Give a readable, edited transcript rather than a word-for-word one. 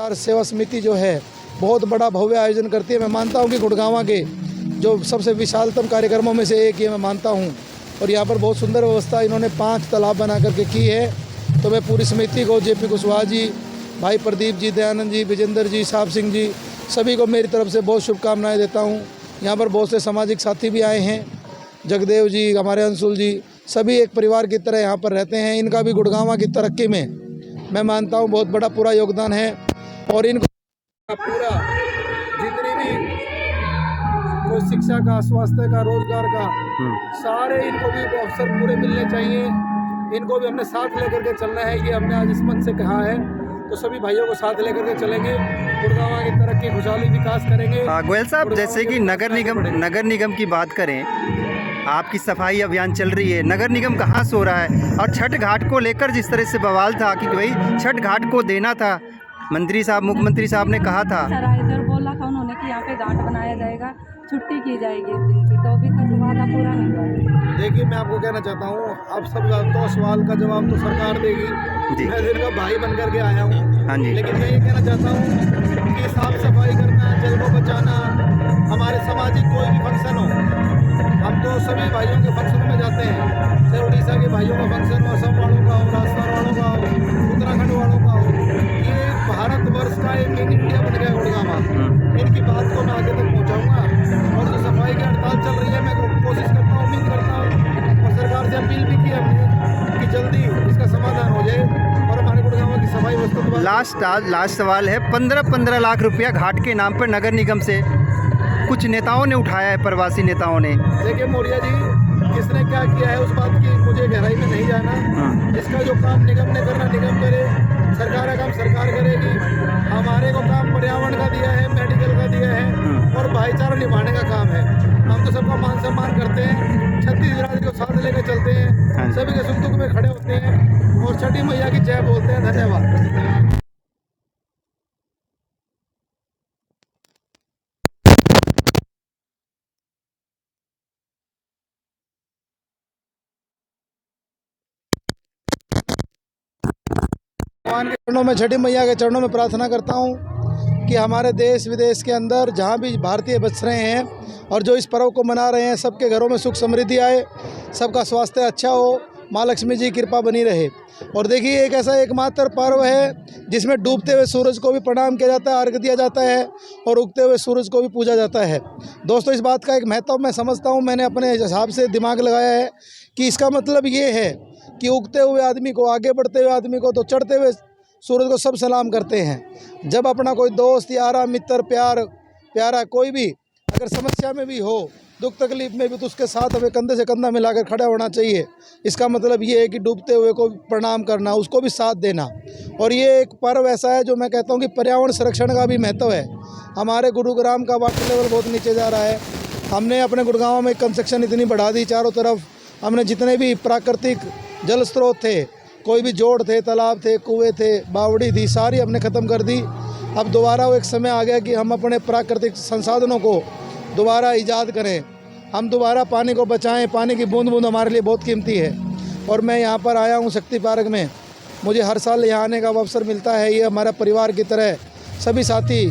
सेवा समिति जो है बहुत बड़ा भव्य आयोजन करती है। मैं मानता हूँ कि गुड़गांव के जो सबसे विशालतम कार्यक्रमों में से एक ये मैं मानता हूँ। और यहाँ पर बहुत सुंदर व्यवस्था इन्होंने 5 तालाब बना करके की है। तो मैं पूरी समिति को जेपी कुशवाहा जी, भाई प्रदीप जी, दयानंद जी, विजेंद्र जी, साहब सिंह जी, सभी को मेरी तरफ से बहुत शुभकामनाएं देता हूँ। यहाँ पर बहुत से सामाजिक साथी भी आए हैं, जगदेव जी, हमारे अंशुल जी, सभी एक परिवार की तरह यहाँ पर रहते हैं। इनका भी गुड़गांव की तरक्की में मैं मानता हूँ बहुत बड़ा पूरा योगदान है। और इनको पूरा जितनी भी कोई शिक्षा का, स्वास्थ्य का, रोजगार का, सारे इनको भी अवसर पूरे मिलने चाहिए। इनको भी हमने साथ लेकर के चलना है, ये हमने आज इस मंच से कहा है। तो सभी भाइयों को साथ लेकर के चलेंगे, गुड़गांव की तरक्की, खुशहाली, विकास करेंगे। गोयल साहब, जैसे कि नगर निगम की बात करें, आपकी सफाई अभियान चल रही है, नगर निगम कहाँ सो रहा है? और छठ घाट को लेकर जिस तरह से बवाल था कि भाई छठ घाट को देना था, मंत्री साहब, मुख्यमंत्री साहब ने कहा था, इधर बोला था उन्होंने कि यहाँ पे घाट बनाया जाएगा, छुट्टी की जाएगी इस दिन की, तो अभी तक वादा पूरा नहीं हुआ। देखिए, मैं आपको कहना चाहता हूँ, आप सब जानते हो सवाल का जवाब तो सरकार देगी। मैं इनका भाई बन करके आया हूँ। हाँ जी। लेकिन मैं ये कहना चाहता हूँ कि साफ सफाई करना, जल को बचाना, हमारे सामाजिक कोई भी फंक्शन हो, हम तो सभी भाइयों के फंक्शन में जाते हैं, चाहे उड़ीसा के भाइयों का फंक्शन हो, असम वालों का हो, राजस्थान वालों का हो, उत्तराखंड वालों का हो। ये भारतवर्ष का एक मिनी इंडिया बन गया गुड़गांव। इनकी बात को मैं आगे तक पहुँचाऊँगा। और जो सफाई की हड़ताल चल रही है, मैं कोशिश करता हूँ, उम्मीद करता हूँ, और सरकार से अपील भी की हमने कि जल्दी इसका समाधान हो जाए और हमारे गुड़गांव की सफाई व्यवस्था। लास्ट सवाल है, 15 लाख रुपया घाट के नाम पर नगर निगम से कुछ नेताओं ने उठाया है, प्रवासी नेताओं ने। देखिए मौर्य जी, किसने क्या किया है उस बात की मुझे गहराई में नहीं जाना। इसका जो काम निगम ने करना निगम करे, सरकार का काम सरकार करेगी। हमारे को काम पर्यावरण का दिया है, मेडिकल का दिया है, और भाईचारा निभाने का काम है। हम तो सबका मान सम्मान करते हैं, 36 बिरादरी को साथ लेकर चलते हैं, सभी के सुख दुख में खड़े होते हैं और छठी मैया की जय बोलते हैं। धन्यवाद। भगवान के चरणों में, छठी मैया के चरणों में प्रार्थना करता हूँ कि हमारे देश विदेश के अंदर जहाँ भी भारतीय बच रहे हैं और जो इस पर्व को मना रहे हैं, सबके घरों में सुख समृद्धि आए, सबका स्वास्थ्य अच्छा हो, माँ लक्ष्मी जी की कृपा बनी रहे। और देखिए, एक ऐसा एकमात्र पर्व है जिसमें डूबते हुए सूरज को भी प्रणाम किया जाता है, अर्घ्य दिया जाता है, और उगते हुए सूरज को भी पूजा जाता है। दोस्तों, इस बात का एक महत्व मैं समझता हूँ, मैंने अपने हिसाब से दिमाग लगाया है कि इसका मतलब ये है कि उगते हुए आदमी को, आगे बढ़ते हुए आदमी को तो चढ़ते हुए सूरज को सब सलाम करते हैं। जब अपना कोई दोस्त, यारा, मित्र, प्यारा कोई भी अगर समस्या में भी हो, दुख तकलीफ में भी, तो उसके साथ हमें कंधे से कंधा मिलाकर खड़ा होना चाहिए। इसका मतलब ये है कि डूबते हुए को प्रणाम करना, उसको भी साथ देना। और ये एक पर्व ऐसा है जो मैं कहता हूँ कि पर्यावरण संरक्षण का भी महत्व है। हमारे गुरुग्राम का वाटर लेवल बहुत नीचे जा रहा है। हमने अपने गुड़गांव में कंस्ट्रक्शन इतनी बढ़ा दी, चारों तरफ हमने जितने भी प्राकृतिक जल स्रोत थे, कोई भी जोड़ थे, तालाब थे, कुएँ थे, बावड़ी थी, सारी हमने ख़त्म कर दी। अब दोबारा वो एक समय आ गया कि हम अपने प्राकृतिक संसाधनों को दोबारा ईजाद करें, हम दोबारा पानी को बचाएं। पानी की बूंद बूंद हमारे लिए बहुत कीमती है। और मैं यहाँ पर आया हूँ शक्ति पार्क में, मुझे हर साल यहाँ आने का अवसर मिलता है। ये हमारा परिवार की तरह सभी साथी